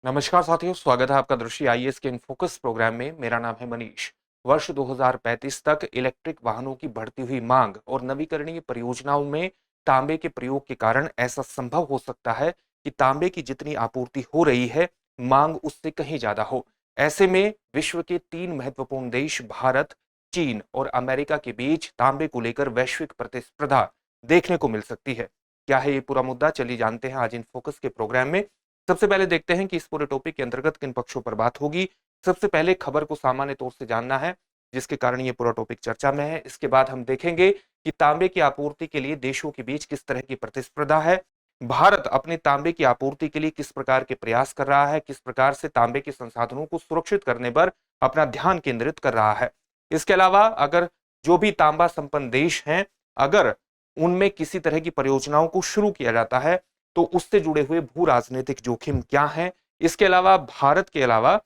नमस्कार साथियों, स्वागत है आपका दृष्टि आईएएस के इन फोकस प्रोग्राम में। मेरा नाम है मनीष। वर्ष 2035 तक इलेक्ट्रिक वाहनों की बढ़ती हुई मांग और नवीकरणीय परियोजनाओं में तांबे के प्रयोग के कारण ऐसा संभव हो सकता है कि तांबे की जितनी आपूर्ति हो रही है, मांग उससे कहीं ज्यादा हो। ऐसे में विश्व के तीन महत्वपूर्ण देश भारत, चीन और अमेरिका के बीच तांबे को लेकर वैश्विक प्रतिस्पर्धा देखने को मिल सकती है। क्या है ये पूरा मुद्दा, चलिए जानते हैं आज इन फोकस के प्रोग्राम में। सबसे पहले देखते हैं कि इस पूरे टॉपिक के अंतर्गत किन पक्षों पर बात होगी। सबसे पहले खबर को सामान्य तौर से जानना है, जिसके कारण ये पूरा टॉपिक चर्चा में है। इसके बाद हम देखेंगे कि तांबे की आपूर्ति के लिए देशों के बीच किस तरह की प्रतिस्पर्धा है, भारत अपने तांबे की आपूर्ति के लिए किस प्रकार के प्रयास कर रहा है, किस प्रकार से तांबे के संसाधनों को सुरक्षित करने पर अपना ध्यान केंद्रित कर रहा है। इसके अलावा अगर जो भी तांबा संपन्न देश हैं, अगर उनमें किसी तरह की परियोजनाओं को शुरू किया जाता है तो उससे जुड़े हुए भू राजनीतिक जोखिम क्या हैं। इसके अलावा भारत के अलावा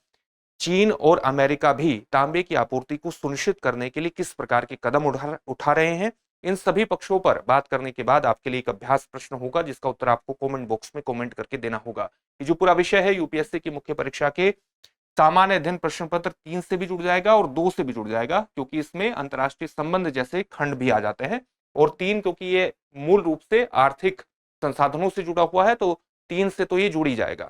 चीन और अमेरिका भी तांबे की आपूर्ति को सुनिश्चित करने के लिए किस प्रकार के कदम उठा रहे हैं। इन सभी पक्षों पर बात करने के बाद आपके लिए एक अभ्यास प्रश्न होगा, जिसका उत्तर आपको कमेंट बॉक्स में कमेंट करके देना होगा। ये जो पूरा विषय है यूपीएससी की मुख्य परीक्षा के सामान्य अध्ययन प्रश्न पत्र 3 से भी जुड़ जाएगा और 2 से भी जुड़ जाएगा, क्योंकि इसमें अंतरराष्ट्रीय संबंध जैसे खंड भी आ जाते हैं। और 3 क्योंकि ये मूल रूप से आर्थिक संसाधनों से जुड़ा हुआ है, तो 3 से तो ये जुड़ ही जाएगा।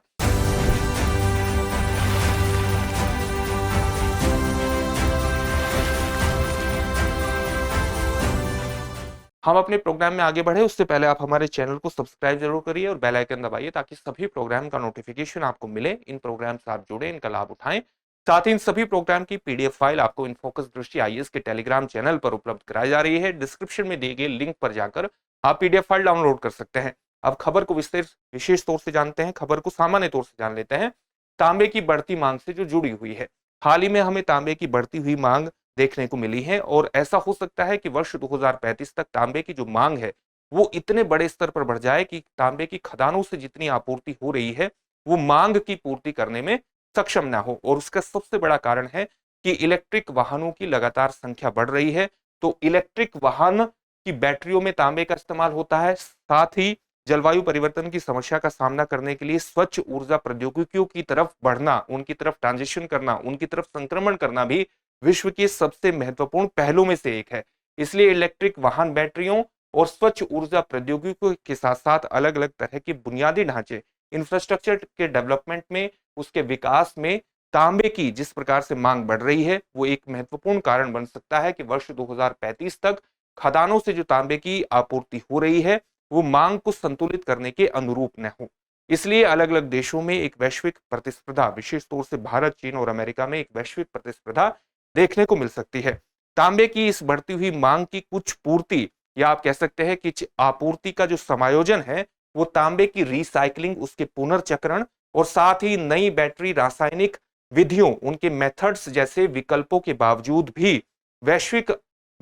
हम अपने प्रोग्राम में आगे बढ़े उससे पहले आप हमारे चैनल को सब्सक्राइब जरूर करिए और बेल आइकन दबाइए, ताकि सभी प्रोग्राम का नोटिफिकेशन आपको मिले। इन प्रोग्राम से आप जुड़े, इनका लाभ उठाएं। साथ ही इन सभी प्रोग्राम की पीडीएफ फाइल आपको इनफोकस दृष्टि आईएएस के टेलीग्राम चैनल पर उपलब्ध कराई जा रही है। डिस्क्रिप्शन में दिए गए लिंक पर जाकर आप पीडीएफ फाइल डाउनलोड कर सकते हैं। अब खबर को विशेष तौर से जानते हैं। खबर को सामान्य तौर से जान लेते हैं। तांबे की बढ़ती मांग से जो जुड़ी हुई है, हाल ही में हमें तांबे की बढ़ती हुई मांग देखने को मिली है और ऐसा हो सकता है कि वर्ष 2035 तक तांबे की जो मांग है वो इतने बड़े स्तर पर बढ़ जाए कि तांबे की खदानों से जितनी आपूर्ति हो रही है वो मांग की पूर्ति करने में सक्षम ना हो। और उसका सबसे बड़ा कारण है कि इलेक्ट्रिक वाहनों की लगातार संख्या बढ़ रही है। तो इलेक्ट्रिक वाहन की बैटरियों में तांबे का इस्तेमाल होता है। साथ ही जलवायु परिवर्तन की समस्या का सामना करने के लिए स्वच्छ ऊर्जा प्रौद्योगिकियों की तरफ बढ़ना, उनकी तरफ ट्रांजिशन करना, उनकी तरफ संक्रमण करना भी विश्व की सबसे महत्वपूर्ण पहलों में से एक है। इसलिए इलेक्ट्रिक वाहन बैटरियों और स्वच्छ ऊर्जा प्रौद्योगिकियों के साथ साथ अलग अलग तरह के बुनियादी ढांचे, इंफ्रास्ट्रक्चर के डेवलपमेंट में, उसके विकास में तांबे की जिस प्रकार से मांग बढ़ रही है वो एक महत्वपूर्ण कारण बन सकता है कि वर्ष 2035 तक खदानों से जो तांबे की आपूर्ति हो रही है वो मांग को संतुलित करने के अनुरूप न हो। इसलिए अलग अलग देशों में एक वैश्विक प्रतिस्पर्धा, विशेष तौर से भारत, चीन और अमेरिका में एक वैश्विक प्रतिस्पर्धा देखने को मिल सकती है। तांबे की इस बढ़ती हुई मांग की कुछ पूर्ति, या आप कह सकते हैं कि आपूर्ति का जो समायोजन है वो तांबे की रिसाइकलिंग, उसके पुनर्चक्रण और साथ ही नई बैटरी रासायनिक विधियों, उनके मेथड्स जैसे विकल्पों के बावजूद भी वैश्विक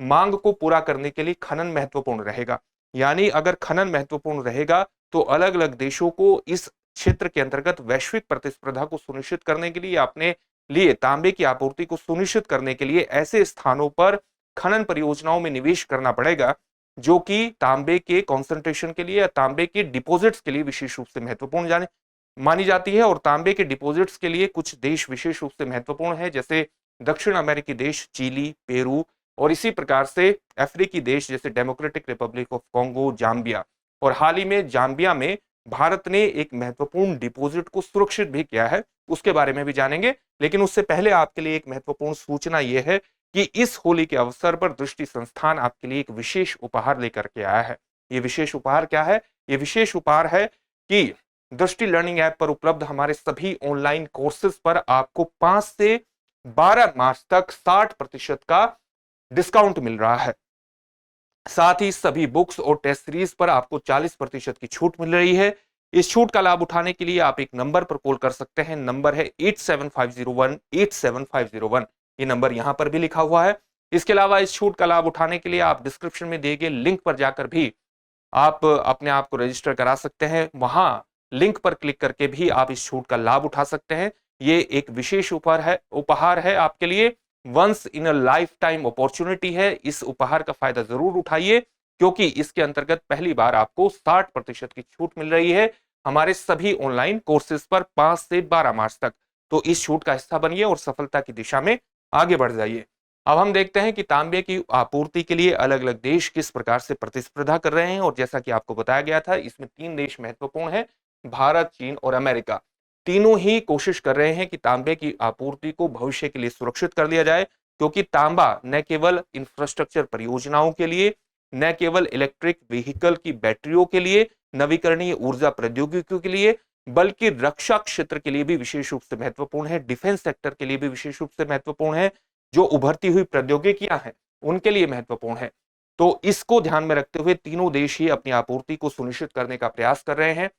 मांग को पूरा करने के लिए खनन महत्वपूर्ण रहेगा। यानी अगर खनन महत्वपूर्ण रहेगा तो अलग अलग देशों को इस क्षेत्र के अंतर्गत वैश्विक प्रतिस्पर्धा को सुनिश्चित करने के लिए, अपने लिए तांबे की आपूर्ति को सुनिश्चित करने के लिए ऐसे स्थानों पर खनन परियोजनाओं में निवेश करना पड़ेगा जो कि तांबे के कॉन्सेंट्रेशन के लिए या तांबे के डिपॉजिट्स के लिए विशेष रूप से महत्वपूर्ण जाने मानी जाती है। और तांबे के डिपॉजिट्स के लिए कुछ देश विशेष रूप से महत्वपूर्ण है, जैसे दक्षिण अमेरिकी देश चिली, पेरू, और इसी प्रकार से अफ्रीकी देश जैसे democratic Republic of Congo, Zambia. और हाल ही में जाम्बिया में भारत ने एक महत्वपूर्ण डिपॉजिट को सुरक्षित भी किया है, उसके बारे में भी जानेंगे। लेकिन उससे पहले आपके लिए एक महत्वपूर्ण सूचना यह है कि इस होली के अवसर पर दृष्टि संस्थान आपके लिए एक विशेष उपहार लेकर के आया है। ये विशेष उपहार क्या है? ये विशेष उपहार है कि दृष्टि लर्निंग ऐप पर उपलब्ध हमारे सभी ऑनलाइन कोर्सेज पर आपको 5 से 12 मार्च तक 60% का डिस्काउंट मिल रहा है। साथ ही सभी बुक्स और टेस्ट सीरीज पर आपको 40% की छूट मिल रही है। इस छूट का लाभ उठाने के लिए आप एक नंबर पर कॉल कर सकते हैं। नंबर है 8750187501। ये नंबर यहां पर भी लिखा हुआ है। इसके अलावा इस छूट का लाभ उठाने के लिए आप डिस्क्रिप्शन में दिए गए लिंक पर जाकर भी आप अपने आप को रजिस्टर करा सकते हैं। वहां लिंक पर क्लिक करके भी आप इस छूट का लाभ उठा सकते हैं। ये एक विशेष उपहार है आपके लिए, once in a lifetime opportunity है। इस उपहार का फायदा जरूर उठाइए, क्योंकि इसके अंतर्गत पहली बार आपको 60% की छूट मिल रही है। हमारे सभी ऑनलाइन कोर्सेज पर 5 से 12 मार्च तक। तो इस छूट का हिस्सा बनिए और सफलता की दिशा में आगे बढ़ जाइए। अब हम देखते हैं कि तांबे की आपूर्ति के लिए अलग अलग देश किस प्रकार से प्रतिस्पर्धा कर रहे हैं। और जैसा कि आपको बताया गया था, इसमें 3 देश महत्वपूर्ण हैं, भारत, चीन और अमेरिका। तीनों ही कोशिश कर रहे हैं कि तांबे की आपूर्ति को भविष्य के लिए सुरक्षित कर लिया जाए, क्योंकि तांबा न केवल इंफ्रास्ट्रक्चर परियोजनाओं के लिए, न केवल इलेक्ट्रिक व्हीकल की बैटरियों के लिए, नवीकरणीय ऊर्जा प्रौद्योगिकियों के लिए, बल्कि रक्षा क्षेत्र के लिए भी विशेष रूप से महत्वपूर्ण है, डिफेंस सेक्टर के लिए भी विशेष रूप से महत्वपूर्ण है, जो उभरती हुई प्रौद्योगिकियां हैं उनके लिए महत्वपूर्ण है। तो इसको ध्यान में रखते हुए तीनों देश ही अपनी आपूर्ति को सुनिश्चित करने का प्रयास कर रहे हैं।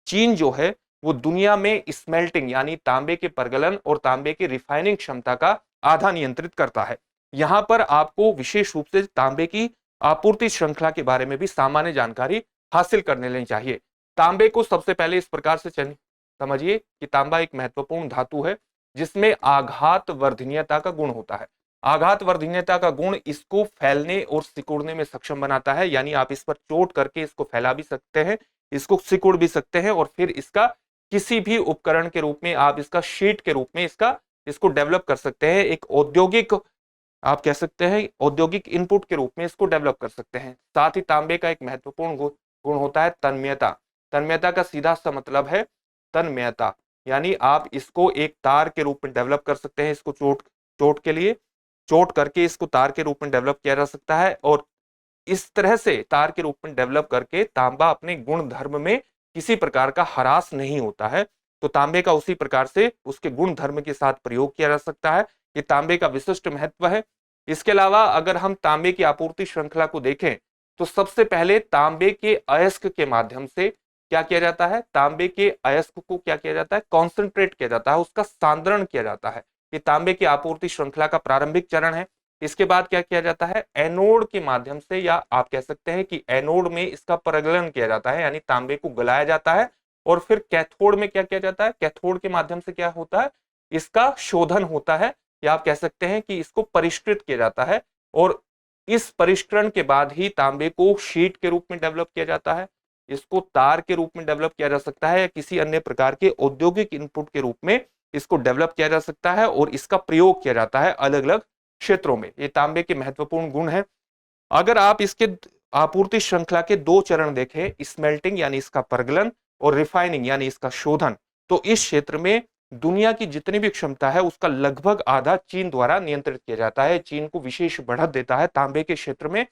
चीन जो है वो दुनिया में स्मेल्टिंग यानी तांबे के परगलन और तांबे की रिफाइनिंग क्षमता का आधा नियंत्रित करता है। यहां पर आपको विशेष रूप से तांबे की आपूर्ति श्रृंखला के बारे में भी सामान्य जानकारी हासिल करने लेनी चाहिए। तांबे को सबसे पहले इस प्रकार से समझिए कि तांबा एक महत्वपूर्ण धातु है जिसमें आघात वर्धनीयता का गुण होता है। आघात वर्धनीयता का गुण इसको फैलने और सिकुड़ने में सक्षम बनाता है, यानी आप इस पर चोट करके इसको फैला भी सकते हैं, इसको सिकुड़ भी सकते हैं और फिर इसका किसी भी उपकरण के रूप में आप इसका शीट के रूप में इसको डेवलप कर सकते हैं। एक औद्योगिक, आप कह सकते हैं औद्योगिक इनपुट के रूप में इसको डेवलप कर सकते हैं। साथ ही तांबे का एक महत्वपूर्ण गुण होता है तन्मयता। तन्मयता का सीधा सा मतलब है तन्मयता, यानी आप इसको एक तार के रूप में डेवलप कर सकते हैं। इसको चोट के लिए चोट करके इसको तार के रूप में डेवलप किया जा सकता है और इस तरह से तार के रूप में डेवलप करके तांबा अपने गुण धर्म में किसी प्रकार का ह्रास नहीं होता है। तो तांबे का उसी प्रकार से उसके गुण धर्म के साथ प्रयोग किया जा सकता है। ये तांबे का विशिष्ट महत्व है। इसके अलावा अगर हम तांबे की आपूर्ति श्रृंखला को देखें तो सबसे पहले तांबे के अयस्क के माध्यम से क्या किया जाता है, तांबे के अयस्क को क्या किया जाता है, कॉन्सेंट्रेट किया जाता है, उसका सांद्रण किया जाता है। ये तांबे की आपूर्ति श्रृंखला का प्रारंभिक चरण है। इसके बाद क्या किया जाता है, एनोड के माध्यम से, या आप कह सकते हैं कि एनोड में इसका परगलन किया जाता है, यानी तांबे को गलाया जाता है। और फिर कैथोड में क्या किया जाता है, कैथोड के माध्यम से क्या होता है, इसका शोधन होता है, या आप कह सकते हैं कि इसको परिष्कृत किया जाता है। और इस परिष्करण के बाद ही तांबे को शीट के रूप में डेवलप किया जाता है, इसको तार के रूप में डेवलप किया जा सकता है, या किसी अन्य प्रकार के औद्योगिक इनपुट के रूप में इसको डेवलप किया जा सकता है और इसका प्रयोग किया जाता है अलग अलग क्षेत्रों में। ये तांबे के महत्वपूर्ण गुण है। अगर आप इसके आपूर्ति श्रृंखला के 2 चरण देखें, स्मेल्टिंग यानी इसका परगलन और रिफाइनिंग यानी इसका शोधन, तो इस क्षेत्र में दुनिया की जितनी भी क्षमता है उसका लगभग आधा चीन द्वारा नियंत्रित किया जाता है। चीन को विशेष बढ़त देता है तांबे के क्षेत्र में।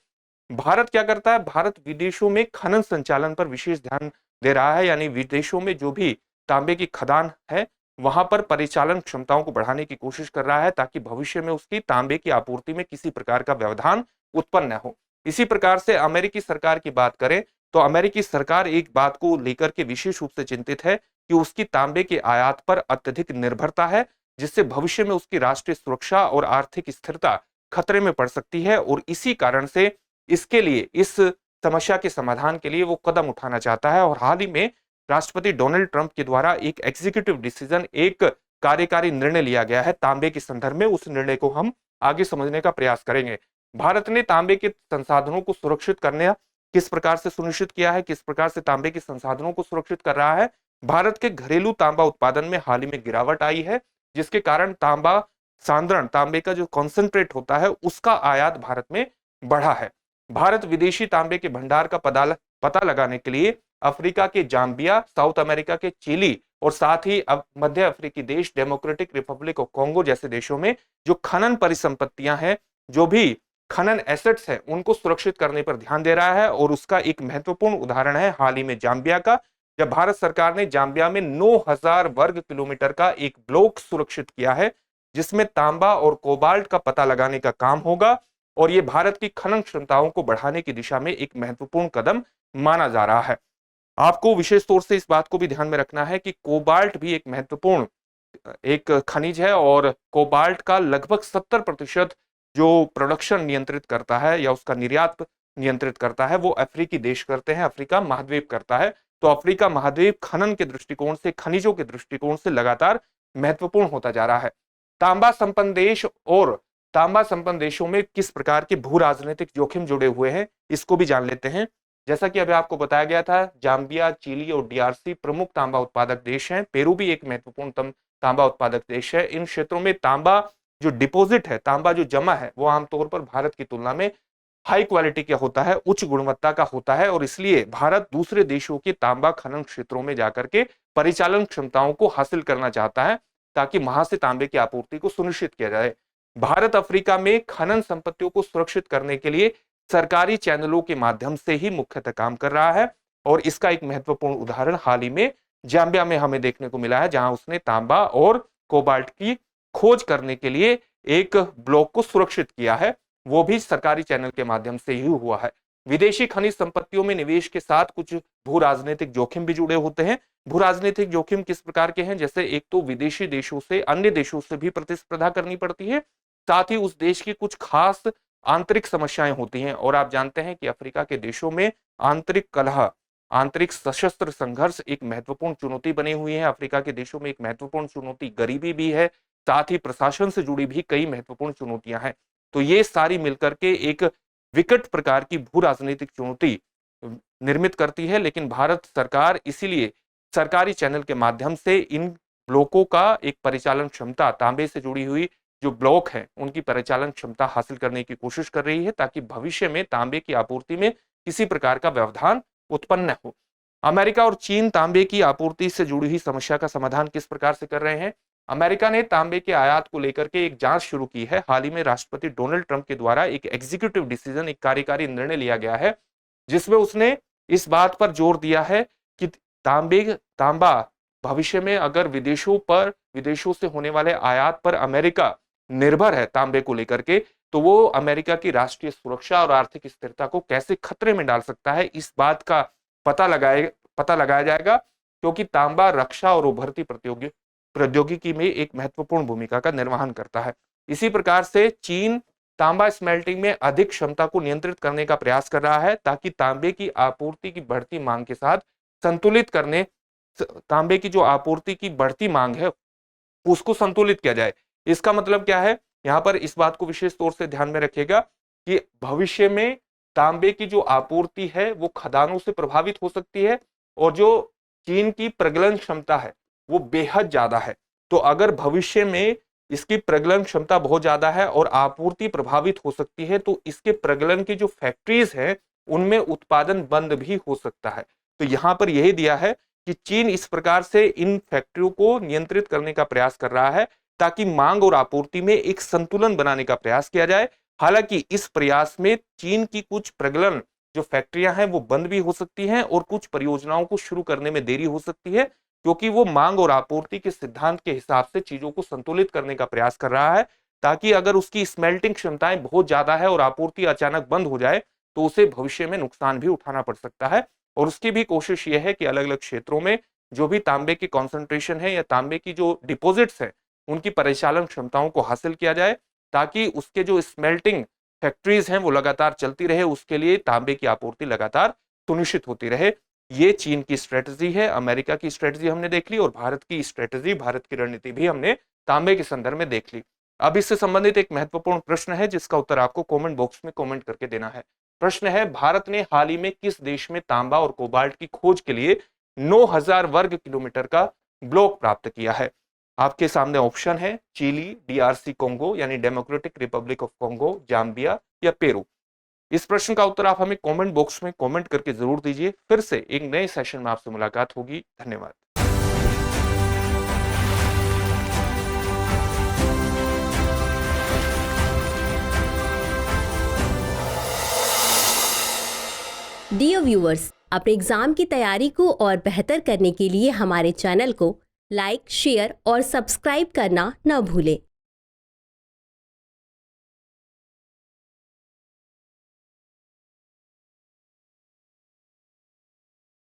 भारत क्या करता है, भारत विदेशों में खनन संचालन पर विशेष ध्यान दे रहा है, यानी विदेशों में जो भी तांबे की खदान है वहां पर परिचालन क्षमताओं को बढ़ाने की कोशिश कर रहा है, ताकि भविष्य में उसकी तांबे की आपूर्ति में किसी प्रकार का व्यवधान उत्पन्न न हो। इसी प्रकार से अमेरिकी सरकार की बात करें तो अमेरिकी सरकार एक बात को लेकर के विशेष रूप से चिंतित है कि उसकी तांबे के आयात पर अत्यधिक निर्भरता है, जिससे भविष्य में उसकी राष्ट्रीय सुरक्षा और आर्थिक स्थिरता खतरे में पड़ सकती है। और इसी कारण से इसके लिए, इस समस्या के समाधान के लिए वो कदम उठाना चाहता है। और हाल ही में राष्ट्रपति डोनाल्ड ट्रंप के द्वारा एक एग्जीक्यूटिव डिसीजन, एक कार्यकारी निर्णय लिया गया है तांबे के संदर्भ में। उस निर्णय को हम आगे समझने का प्रयास करेंगे। भारत ने तांबे के संसाधनों को सुरक्षित करने किस प्रकार से सुनिश्चित किया है, किस प्रकार से तांबे के संसाधनों को सुरक्षित कर रहा है। भारत के घरेलू तांबा उत्पादन में हाल ही में गिरावट आई है, जिसके कारण तांबा सांद्रण, तांबे का जो कॉन्सेंट्रेट होता है उसका आयात भारत में बढ़ा है। भारत विदेशी तांबे के भंडार का पता लगाने के लिए अफ्रीका के जाम्बिया, साउथ अमेरिका के चिली और साथ ही अब मध्य अफ्रीकी देश डेमोक्रेटिक रिपब्लिक ऑफ कॉन्गो जैसे देशों में जो खनन परिसंपत्तियां हैं, जो भी खनन एसेट्स हैं, उनको सुरक्षित करने पर ध्यान दे रहा है। और उसका एक महत्वपूर्ण उदाहरण है हाल ही में जाम्बिया का, जब भारत सरकार ने जाम्बिया में 9000 वर्ग किलोमीटर का एक ब्लॉक सुरक्षित किया है, जिसमें तांबा और कोबाल्ट का पता लगाने का काम होगा। और यह भारत की खनन क्षमताओं को बढ़ाने की दिशा में एक महत्वपूर्ण कदम माना जा रहा है। आपको विशेष तौर से इस बात को भी ध्यान में रखना है कि कोबाल्ट भी एक महत्वपूर्ण एक खनिज है और कोबाल्ट का लगभग 70% जो प्रोडक्शन नियंत्रित करता है या उसका निर्यात नियंत्रित करता है वो अफ्रीकी देश करते हैं, अफ्रीका महाद्वीप करता है। तो अफ्रीका महाद्वीप खनन के दृष्टिकोण से, खनिजों के दृष्टिकोण से लगातार महत्वपूर्ण होता जा रहा है। तांबा संपन्न देश और तांबा संपन्न देशों में किस प्रकार के भू राजनीतिक जोखिम जुड़े हुए हैं, इसको भी जान लेते हैं। जैसा कि अभी आपको बताया गया था, जाम्बिया, चिली और डीआरसी प्रमुख तांबा उत्पादक देश हैं। पेरू भी एक महत्वपूर्ण तांबा उत्पादक देश है। इन क्षेत्रों में तांबा जो डिपॉजिट है, तांबा जो जमा है, वो आमतौर पर भारत की तुलना में हाई क्वालिटी का होता है, उच्च गुणवत्ता का होता है और इसलिए भारत दूसरे देशों के तांबा खनन क्षेत्रों में जाकर के परिचालन क्षमताओं को हासिल करना चाहता है ताकि वहां से तांबे की आपूर्ति को सुनिश्चित किया जाए। भारत अफ्रीका में खनन संपत्तियों को सुरक्षित करने के लिए सरकारी चैनलों के माध्यम से ही मुख्यतः काम कर रहा है और इसका एक महत्वपूर्ण उदाहरण हाल ही में जाम्बिया में हमें देखने को मिला है, जहां उसने तांबा और कोबाल्ट की खोज करने के लिए एक ब्लॉक को सुरक्षित किया है, वो भी सरकारी चैनल के माध्यम से ही हुआ है। विदेशी खनिज संपत्तियों में निवेश के साथ कुछ भू राजनीतिक जोखिम भी जुड़े होते हैं। भू राजनीतिक जोखिम किस प्रकार के हैं? जैसे एक तो विदेशी देशों से, अन्य देशों से भी प्रतिस्पर्धा करनी पड़ती है, साथ ही उस देश की कुछ खास आंतरिक समस्याएं होती हैं और आप जानते हैं कि अफ्रीका के देशों में आंतरिक कलह, आंतरिक सशस्त्र संघर्ष एक महत्वपूर्ण चुनौती बनी हुई है। अफ्रीका के देशों में एक महत्वपूर्ण चुनौती गरीबी भी है, साथ ही प्रशासन से जुड़ी भी कई महत्वपूर्ण चुनौतियां हैं। तो ये सारी मिलकर के एक विकट प्रकार की भू राजनीतिक चुनौती निर्मित करती है, लेकिन भारत सरकार इसीलिए सरकारी चैनल के माध्यम से इन ब्लॉकों का एक परिचालन क्षमता, तांबे से जुड़ी हुई जो ब्लॉक है उनकी परिचालन क्षमता हासिल करने की कोशिश कर रही है ताकि भविष्य में तांबे की आपूर्ति में किसी प्रकार का व्यवधान उत्पन्न न हो। अमेरिका और चीन तांबे की आपूर्ति से जुड़ी हुई समस्या का समाधान किस प्रकार से कर रहे हैं? अमेरिका ने तांबे के आयात को लेकर के एक जांच शुरू की है। हाल ही में राष्ट्रपति डोनाल्ड ट्रंप के द्वारा एक एग्जीक्यूटिव डिसीजन, एक कार्यकारी निर्णय लिया गया है, जिसमें उसने इस बात पर जोर दिया है कि तांबा भविष्य में अगर विदेशों से होने वाले आयात पर अमेरिका निर्भर है तांबे को लेकर के, तो वो अमेरिका की राष्ट्रीय सुरक्षा और आर्थिक स्थिरता को कैसे खतरे में डाल सकता है, इस बात का पता लगाया जाएगा, क्योंकि तांबा रक्षा और उभरती प्रौद्योगिकी में एक महत्वपूर्ण भूमिका का निर्वहन करता है। इसी प्रकार से चीन तांबा स्मेल्टिंग में अधिक क्षमता को नियंत्रित करने का प्रयास कर रहा है ताकि तांबे की आपूर्ति की बढ़ती मांग के साथ तांबे की जो आपूर्ति की बढ़ती मांग है उसको संतुलित किया जाए। इसका मतलब क्या है? यहां पर इस बात को विशेष तौर से ध्यान में रखिएगा कि भविष्य में तांबे की जो आपूर्ति है वो खदानों से प्रभावित हो सकती है और जो चीन की प्रगलन क्षमता है वो बेहद ज्यादा है। तो अगर भविष्य में इसकी प्रगलन क्षमता बहुत ज्यादा है और आपूर्ति प्रभावित हो सकती है, तो इसके प्रगलन की जो फैक्ट्रीज है उनमें उत्पादन बंद भी हो सकता है। तो यहां पर यही दिया है कि चीन इस प्रकार से इन फैक्ट्रियों को नियंत्रित करने का प्रयास कर रहा है ताकि मांग और आपूर्ति में एक संतुलन बनाने का प्रयास किया जाए। हालांकि इस प्रयास में चीन की कुछ प्रगलन जो फैक्ट्रियां हैं वो बंद भी हो सकती हैं और कुछ परियोजनाओं को शुरू करने में देरी हो सकती है, क्योंकि वो मांग और आपूर्ति के सिद्धांत के हिसाब से चीजों को संतुलित करने का प्रयास कर रहा है, ताकि अगर उसकी स्मेल्टिंग क्षमताएं बहुत ज्यादा है और आपूर्ति अचानक बंद हो जाए तो उसे भविष्य में नुकसान भी उठाना पड़ सकता है। और उसकी भी कोशिश यह है कि अलग अलग क्षेत्रों में जो भी तांबे की कॉन्सेंट्रेशन है या तांबे की जो डिपॉजिट्स है उनकी परिचालन क्षमताओं को हासिल किया जाए, ताकि उसके जो स्मेल्टिंग फैक्ट्रीज हैं वो लगातार चलती रहे, उसके लिए तांबे की आपूर्ति लगातार सुनिश्चित होती रहे। ये चीन की स्ट्रेटजी है, अमेरिका की स्ट्रेटजी हमने देख ली और भारत की स्ट्रेटजी, भारत की रणनीति भी हमने तांबे के संदर्भ में देख ली। अब इससे संबंधित एक महत्वपूर्ण प्रश्न है जिसका उत्तर आपको कमेंट बॉक्स में कमेंट करके देना है। प्रश्न है, भारत ने हाल ही में किस देश में तांबा और कोबाल्ट की खोज के लिए 9000 वर्ग किलोमीटर का ब्लॉक प्राप्त किया है? आपके सामने ऑप्शन है चिली, डीआरसी कोंगो यानी democratic Republic of Congo, Zambia या पेरू। इस प्रश्न का उत्तर आप हमें कमेंट बॉक्स में कमेंट करके जरूर दीजिए। फिर से एक नए सेशन में आपसे मुलाकात होगी। धन्यवाद। डियर व्यूअर्स, अपने एग्जाम की तैयारी को और बेहतर करने के लिए हमारे चैनल को लाइक, शेयर और सब्सक्राइब करना न भूलें।